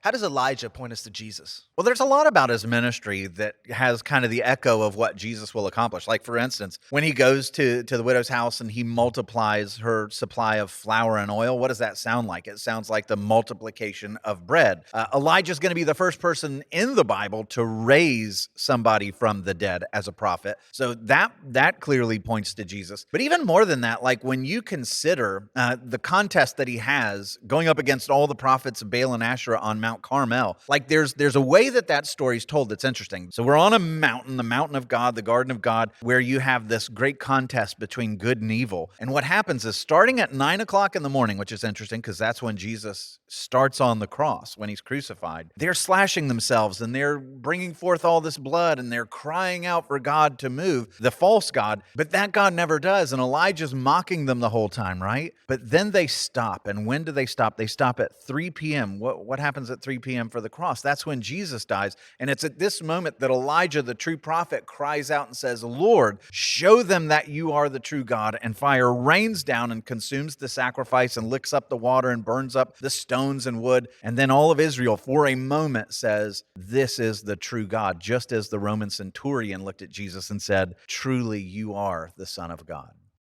How does Elijah point us to Jesus? Well, there's a lot about his ministry that has kind of the echo of what Jesus will accomplish. Like, for instance, when he goes to the widow's house and he multiplies her supply of flour and oil, what does that sound like? It sounds like the multiplication of bread. Elijah's going to be the first person in the Bible to raise somebody from the dead as a prophet. So that clearly points to Jesus. But even more than that, like when you consider the contest that he has going up against all the prophets of Baal and Asherah on Mount Carmel, like there's a way that story's told that's interesting. So we're on a mountain, the mountain of God, the garden of God, where you have this great contest between good and evil. And what happens is starting at 9 o'clock in the morning, which is interesting because that's when Jesus starts on the cross, when he's crucified, they're slashing themselves and they're bringing forth all this blood and they're crying out for God to move, the false God, but that God never does. And Elijah's mocking them the whole time, right? But then they stop. And when do they stop? They stop at 3 p.m. What happens at 3 p.m. for the cross? That's when Jesus dies. And it's at this moment that Elijah, the true prophet, cries out and says, Lord, show them that you are the true God. And fire rains down and consumes the sacrifice and licks up the water and burns up the stones and wood. And then all of Israel for a moment says, this is the true God, just as the Roman centurion looked at Jesus and said, truly you are the Son of God.